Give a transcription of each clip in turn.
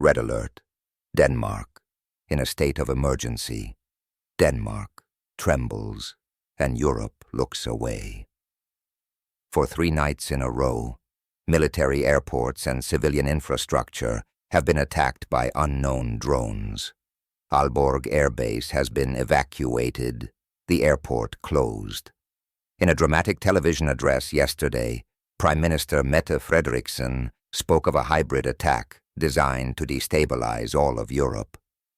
Red alert. Denmark. In a state of emergency. Denmark trembles, and Europe looks away. For 3 nights in a row, military airports and civilian infrastructure have been attacked by unknown drones. Aalborg Air Base has been evacuated, the airport closed. In a dramatic television address yesterday, Prime Minister Mette Frederiksen spoke of a hybrid attack designed to destabilize all of Europe.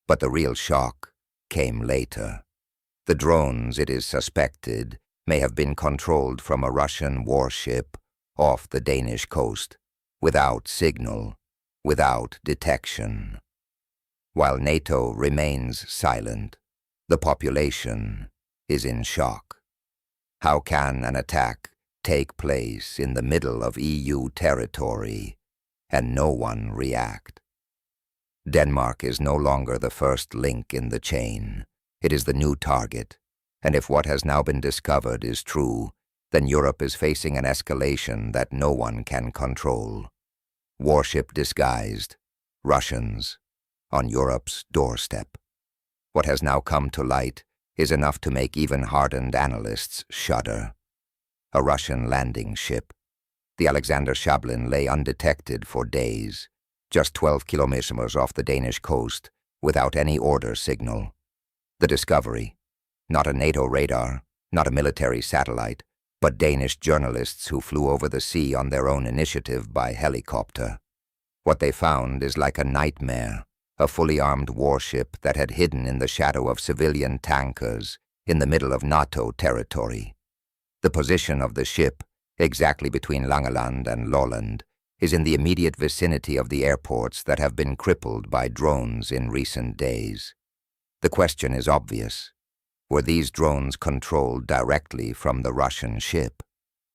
But the real shock came later. The drones, it is suspected, may have been controlled from a Russian warship off the Danish coast, without signal, without detection. While NATO remains silent, the population is in shock. How can an attack take place in the middle of EU territory and no one react? Denmark is no longer the first link in the chain. It is the new target, and if what has now been discovered is true, then Europe is facing an escalation that no one can control. Warship disguised, Russians on Europe's doorstep. What has now come to light is enough to make even hardened analysts shudder. A Russian landing ship. The Alexander Shablin lay undetected for days, just 12 kilometers off the Danish coast, without any order signal. The discovery, not a NATO radar, not a military satellite, but Danish journalists who flew over the sea on their own initiative by helicopter. What they found is like a nightmare, a fully armed warship that had hidden in the shadow of civilian tankers in the middle of NATO territory. The position of the ship, exactly between Langeland and Lolland, is in the immediate vicinity of the airports that have been crippled by drones in recent days. The question is obvious. Were these drones controlled directly from the Russian ship?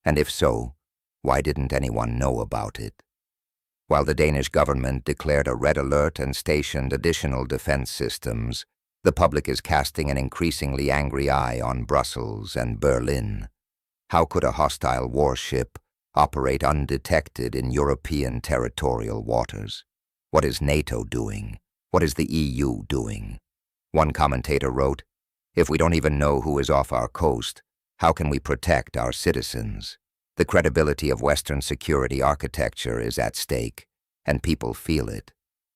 And if so, why didn't anyone know about it? While the Danish government declared a red alert and stationed additional defense systems, the public is casting an increasingly angry eye on Brussels and Berlin. How could a hostile warship operate undetected in European territorial waters? What is NATO doing? What is the EU doing? One commentator wrote, "If we don't even know who is off our coast, how can we protect our citizens? The credibility of Western security architecture is at stake, and people feel it.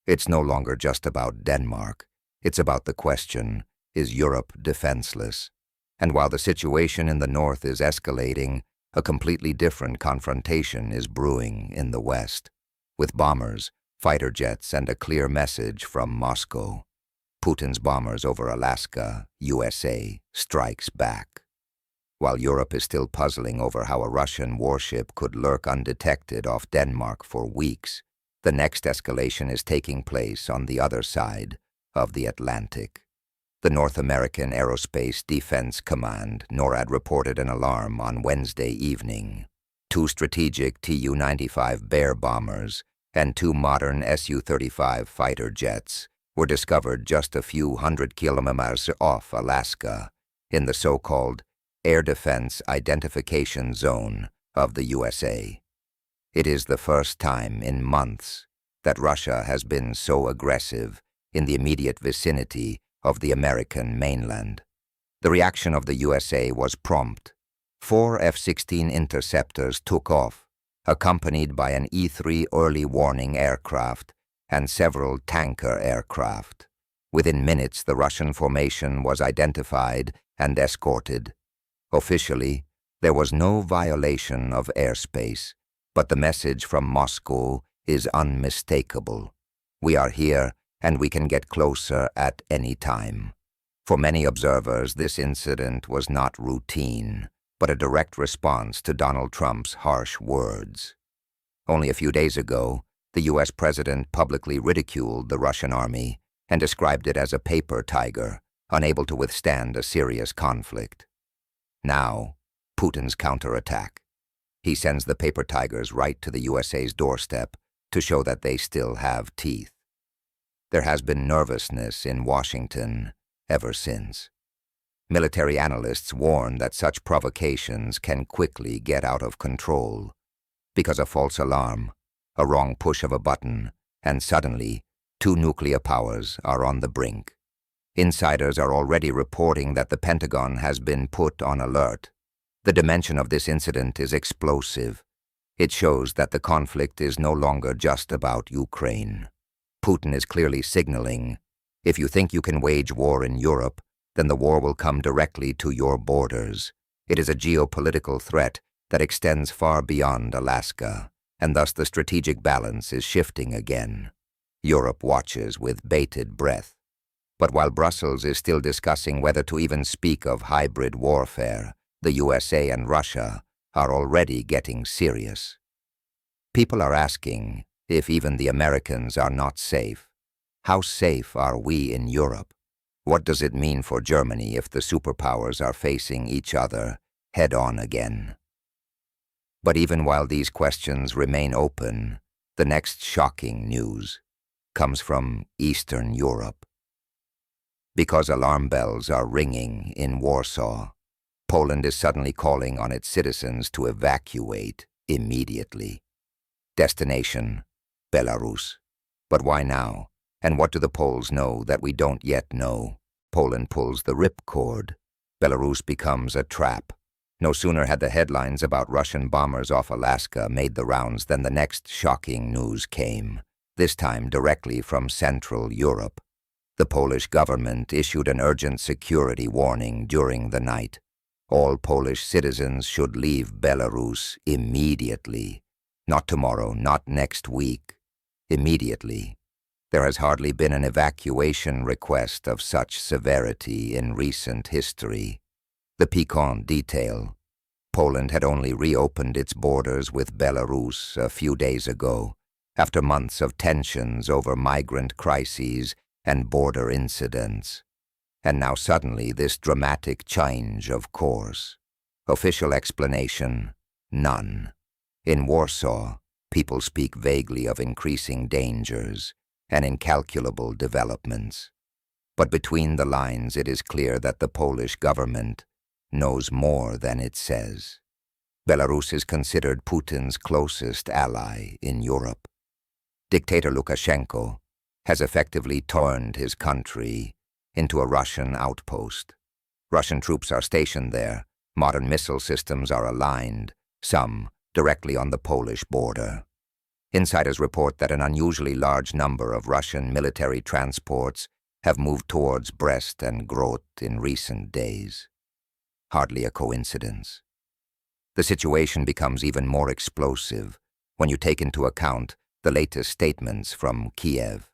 It's no longer just about Denmark. It's about the question, is Europe defenseless? And while the situation in the north is escalating, a completely different confrontation is brewing in the west, with bombers, fighter jets, and a clear message from Moscow. Putin's bombers over Alaska, USA, strikes back. While Europe is still puzzling over how a Russian warship could lurk undetected off Denmark for weeks, the next escalation is taking place on the other side of the Atlantic. The North American Aerospace Defense Command, NORAD, reported an alarm on Wednesday evening. 2 strategic Tu-95 Bear bombers and 2 modern Su-35 fighter jets were discovered just a few hundred kilometers off Alaska in the so-called Air Defense Identification Zone of the USA. It is the first time in months that Russia has been so aggressive in the immediate vicinity of the American mainland. The reaction of the USA was prompt. 4 F-16 interceptors took off, accompanied by an E-3 early warning aircraft and several tanker aircraft. Within minutes, the Russian formation was identified and escorted. Officially, there was no violation of airspace, but the message from Moscow is unmistakable. We are here, and we can get closer at any time. For many observers, this incident was not routine, but a direct response to Donald Trump's harsh words. Only a few days ago, the U.S. president publicly ridiculed the Russian army and described it as a paper tiger, unable to withstand a serious conflict. Now, Putin's counterattack. He sends the paper tigers right to the USA's doorstep to show that they still have teeth. There has been nervousness in Washington ever since. Military analysts warn that such provocations can quickly get out of control, because a false alarm, a wrong push of a button, and suddenly Two nuclear powers are on the brink. Insiders are already reporting that the Pentagon has been put on alert. The dimension of this incident is explosive. It shows that the conflict is no longer just about Ukraine. Putin is clearly signaling, if you think you can wage war in Europe, then the war will come directly to your borders. It is a geopolitical threat that extends far beyond Alaska, and thus the strategic balance is shifting again. Europe watches with bated breath. But while Brussels is still discussing whether to even speak of hybrid warfare, the USA and Russia are already getting serious. People are asking if even the Americans are not safe. How safe are we in Europe? What does it mean for Germany if the superpowers are facing each other head-on again? But even while these questions remain open, the next shocking news comes from Eastern Europe. Because alarm bells are ringing in Warsaw, Poland is suddenly calling on its citizens to evacuate immediately. Destination, Belarus. But why now? And what do the Poles know that we don't yet know? Poland pulls the ripcord. Belarus becomes a trap. No sooner had the headlines about Russian bombers off Alaska made the rounds than the next shocking news came, this time directly from Central Europe. The Polish government issued an urgent security warning during the night. All Polish citizens should leave Belarus immediately. Not tomorrow, not next week. Immediately. There has hardly been an evacuation request of such severity in recent history. The piquant detail: Poland had only reopened its borders with Belarus a few days ago, after months of tensions over migrant crises and border incidents. And now suddenly this dramatic change of course. Official explanation: none. In Warsaw, people speak vaguely of increasing dangers and incalculable developments. But between the lines it is clear that the Polish government knows more than it says. Belarus is considered Putin's closest ally in Europe. Dictator Lukashenko has effectively turned his country into a Russian outpost. Russian troops are stationed there, modern missile systems are aligned, some directly on the Polish border. Insiders report that an unusually large number of Russian military transports have moved towards Brest and Grot in recent days. Hardly a coincidence. The situation becomes even more explosive when you take into account the latest statements from Kiev.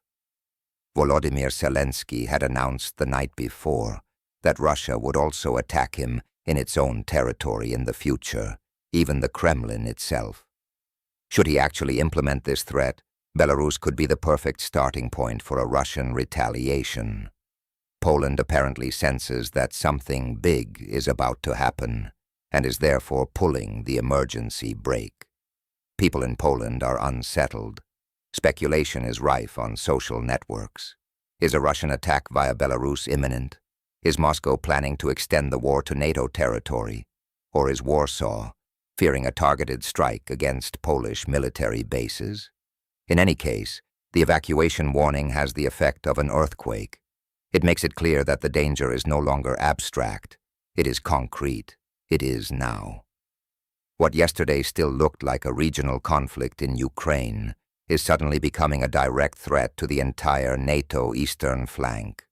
Volodymyr Zelensky had announced the night before that Russia would also attack him in its own territory in the future, even the Kremlin itself. Should he actually implement this threat, Belarus could be the perfect starting point for a Russian retaliation. Poland apparently senses that something big is about to happen and is therefore pulling the emergency brake. People in Poland are unsettled. Speculation is rife on social networks. Is a Russian attack via Belarus imminent? Is Moscow planning to extend the war to NATO territory? Or is Warsaw fearing a targeted strike against Polish military bases? In any case, the evacuation warning has the effect of an earthquake. It makes it clear that the danger is no longer abstract. It is concrete. It is now. What yesterday still looked like a regional conflict in Ukraine is suddenly becoming a direct threat to the entire NATO eastern flank.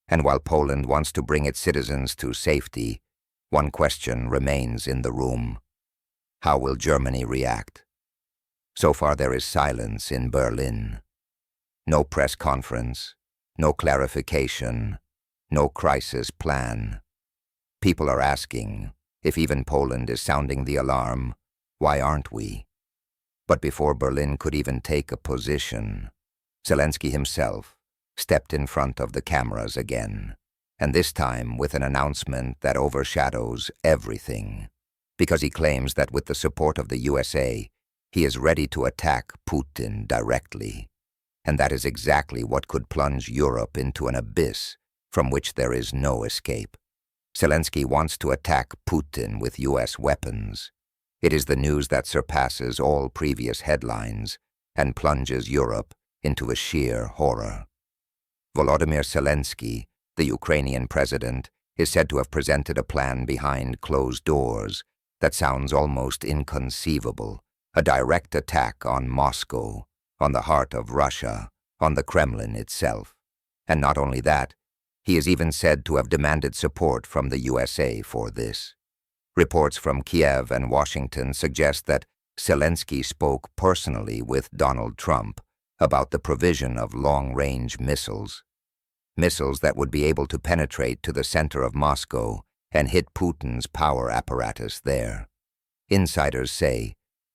And while Poland wants to bring its citizens to safety, one question remains in the room. How will Germany react? So far there is silence in Berlin. No press conference, no clarification, no crisis plan. People are asking, if even Poland is sounding the alarm, why aren't we? But before Berlin could even take a position, Zelensky himself stepped in front of the cameras again, and this time with an announcement that overshadows everything, because he claims that with the support of the USA, he is ready to attack Putin directly. And that is exactly what could plunge Europe into an abyss from which there is no escape. Zelensky wants to attack Putin with US weapons. It is the news that surpasses all previous headlines and plunges Europe into a sheer horror. Volodymyr Zelensky, the Ukrainian president, is said to have presented a plan behind closed doors that sounds almost inconceivable, a direct attack on Moscow, on the heart of Russia, on the Kremlin itself. And not only that, he is even said to have demanded support from the USA for this. Reports from Kiev and Washington suggest that Zelensky spoke personally with Donald Trump about the provision of long-range missiles that would be able to penetrate to the center of Moscow and hit Putin's power apparatus there. Insiders say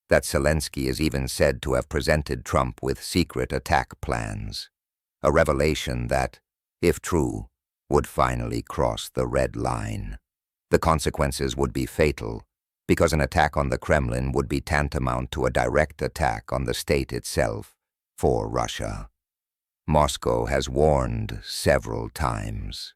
that Zelensky is even said to have presented Trump with secret attack plans, a revelation that, if true, would finally cross the red line. The consequences would be fatal, because an attack on the Kremlin would be tantamount to a direct attack on the state itself for Russia. Moscow has warned several times.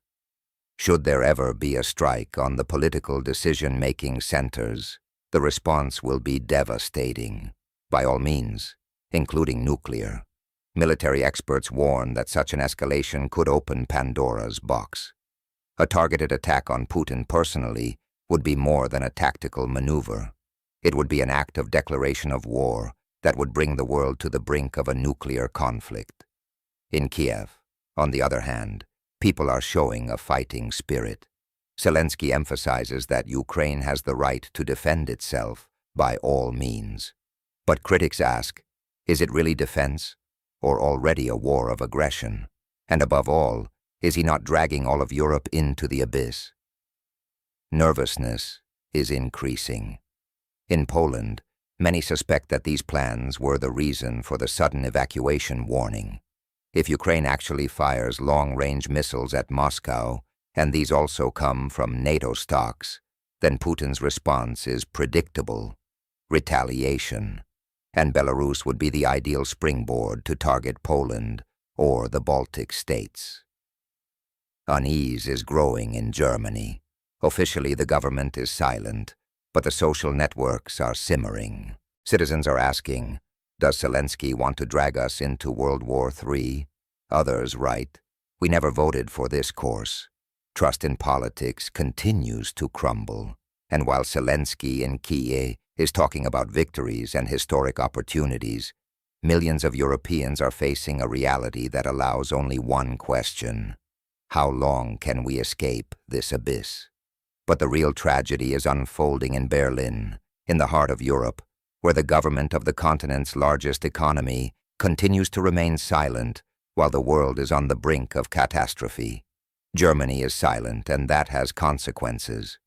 Should there ever be a strike on the political decision-making centers, the response will be devastating, by all means, including nuclear. Military experts warn that such an escalation could open Pandora's box. A targeted attack on Putin personally would be more than a tactical maneuver. It would be an act of declaration of war that would bring the world to the brink of a nuclear conflict. In Kiev, on the other hand, people are showing a fighting spirit. Zelensky emphasizes that Ukraine has the right to defend itself by all means. But critics ask, is it really defense, or already a war of aggression? And above all, is he not dragging all of Europe into the abyss? Nervousness is increasing. In Poland, many suspect that these plans were the reason for the sudden evacuation warning. If Ukraine actually fires long-range missiles at Moscow, and these also come from NATO stocks, then Putin's response is predictable: retaliation. And Belarus would be the ideal springboard to target Poland or the Baltic states. Unease is growing in Germany. Officially, the government is silent, but the social networks are simmering. Citizens are asking, does Zelensky want to drag us into World War III? Others write, we never voted for this course. Trust in politics continues to crumble. And while Zelensky in Kiev is talking about victories and historic opportunities, millions of Europeans are facing a reality that allows only one question: how long can we escape this abyss? But the real tragedy is unfolding in Berlin, in the heart of Europe, where the government of the continent's largest economy continues to remain silent while the world is on the brink of catastrophe. Germany is silent, and that has consequences.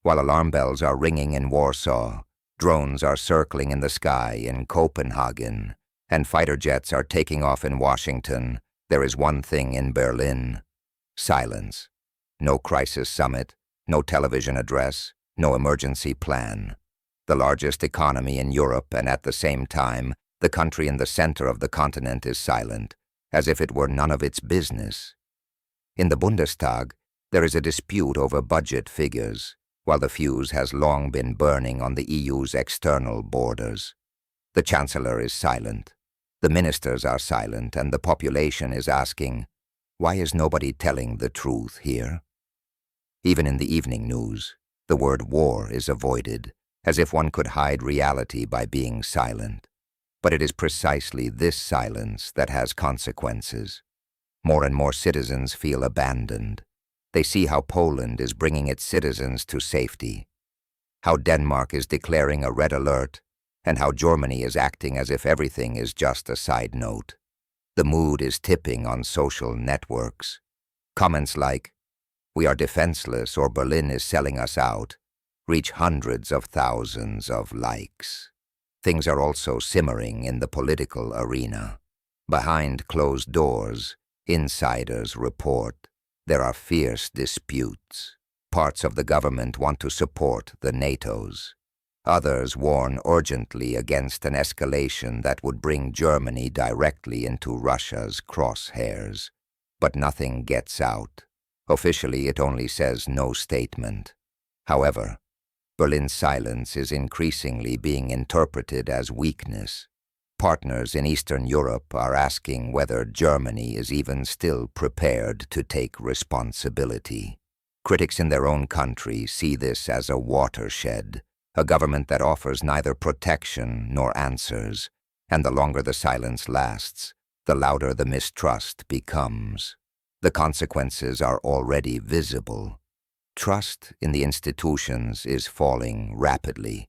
While alarm bells are ringing in Warsaw, drones are circling in the sky in Copenhagen, and fighter jets are taking off in Washington, there is one thing in Berlin: silence. No crisis summit, no television address, no emergency plan. The largest economy in Europe, and at the same time, the country in the center of the continent is silent, as if it were none of its business. In the Bundestag, there is a dispute over budget figures, while the fuse has long been burning on the EU's external borders. The Chancellor is silent, the ministers are silent, and the population is asking, why is nobody telling the truth here? Even in the evening news, the word war is avoided, as if one could hide reality by being silent. But it is precisely this silence that has consequences. More and more citizens feel abandoned. They see how Poland is bringing its citizens to safety, how Denmark is declaring a red alert, and how Germany is acting as if everything is just a side note. The mood is tipping on social networks. Comments like, "We are defenseless," or "Berlin is selling us out," reach hundreds of thousands of likes. Things are also simmering in the political arena. Behind closed doors, insiders report there are fierce disputes. Parts of the government want to support the NATOs. Others warn urgently against an escalation that would bring Germany directly into Russia's crosshairs. But nothing gets out. Officially, it only says no statement. However, Berlin's silence is increasingly being interpreted as weakness. Partners in Eastern Europe are asking whether Germany is even still prepared to take responsibility. Critics in their own country see this as a watershed, a government that offers neither protection nor answers, and the longer the silence lasts, the louder the mistrust becomes. The consequences are already visible. Trust in the institutions is falling rapidly.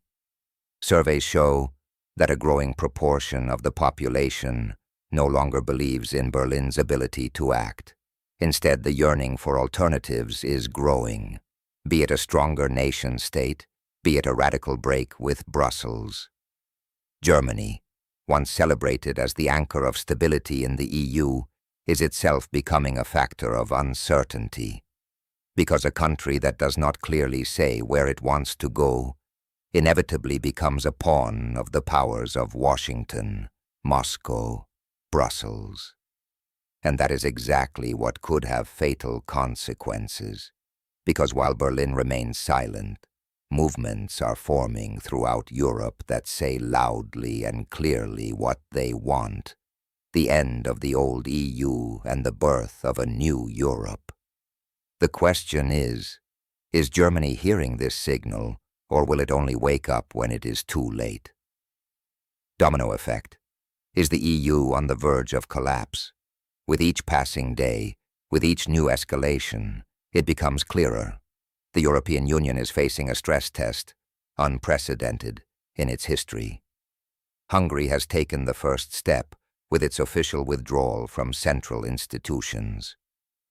Surveys show that a growing proportion of the population no longer believes in Berlin's ability to act. Instead, the yearning for alternatives is growing, be it a stronger nation-state, be it a radical break with Brussels. Germany, once celebrated as the anchor of stability in the EU, is itself becoming a factor of uncertainty, because a country that does not clearly say where it wants to go inevitably becomes a pawn of the powers of Washington, Moscow, Brussels. And that is exactly what could have fatal consequences, because while Berlin remains silent, movements are forming throughout Europe that say loudly and clearly what they want: the end of the old EU and the birth of a new Europe. The question is Germany hearing this signal, or will it only wake up when it is too late? Domino effect. Is the EU on the verge of collapse? With each passing day, with each new escalation, it becomes clearer. The European Union is facing a stress test, unprecedented in its history. Hungary has taken the first step with its official withdrawal from central institutions.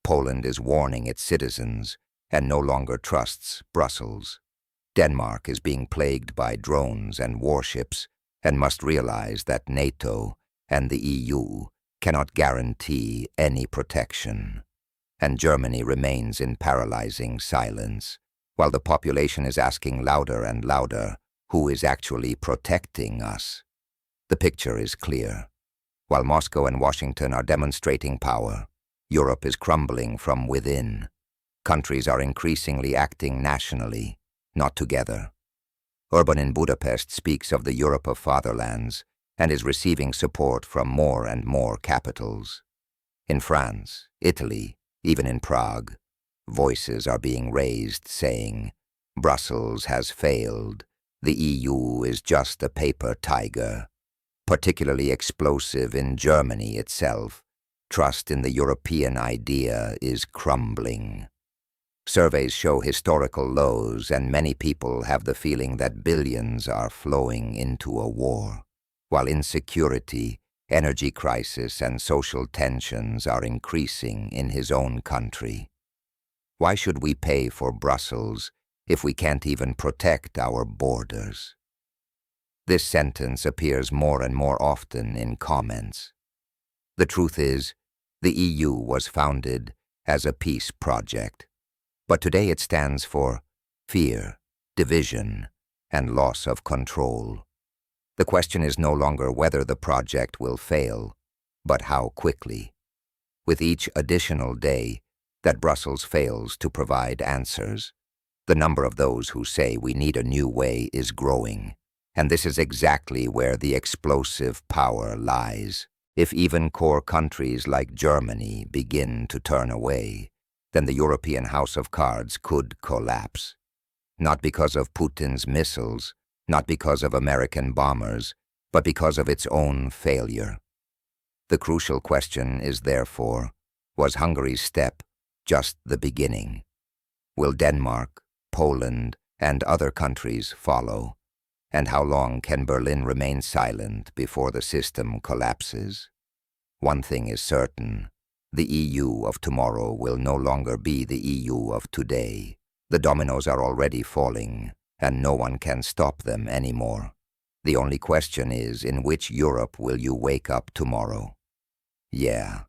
Poland is warning its citizens and no longer trusts Brussels. Denmark is being plagued by drones and warships and must realize that NATO and the EU cannot guarantee any protection. And Germany remains in paralyzing silence, while the population is asking louder and louder, who is actually protecting us? The picture is clear. While Moscow and Washington are demonstrating power, Europe is crumbling from within. Countries are increasingly acting nationally, not together. Urban in Budapest speaks of the Europe of fatherlands and is receiving support from more and more capitals. In France, Italy, even in Prague, voices are being raised saying, Brussels has failed, the EU is just a paper tiger. Particularly explosive in Germany itself, trust in the European idea is crumbling. Surveys show historical lows, and many people have the feeling that billions are flowing into a war, while insecurity, energy crisis, and social tensions are increasing in his own country. Why should we pay for Brussels if we can't even protect our borders? This sentence appears more and more often in comments. The truth is, the EU was founded as a peace project, but today it stands for fear, division, and loss of control. The question is no longer whether the project will fail, but how quickly. With each additional day that Brussels fails to provide answers, the number of those who say we need a new way is growing. And this is exactly where the explosive power lies. If even core countries like Germany begin to turn away, then the European house of cards could collapse. Not because of Putin's missiles, not because of American bombers, but because of its own failure. The crucial question is therefore, was Hungary's step just the beginning? Will Denmark, Poland, and other countries follow? And how long can Berlin remain silent before the system collapses? One thing is certain: the EU of tomorrow will no longer be the EU of today. The dominoes are already falling, and no one can stop them anymore. The only question is, in which Europe will you wake up tomorrow? Yeah,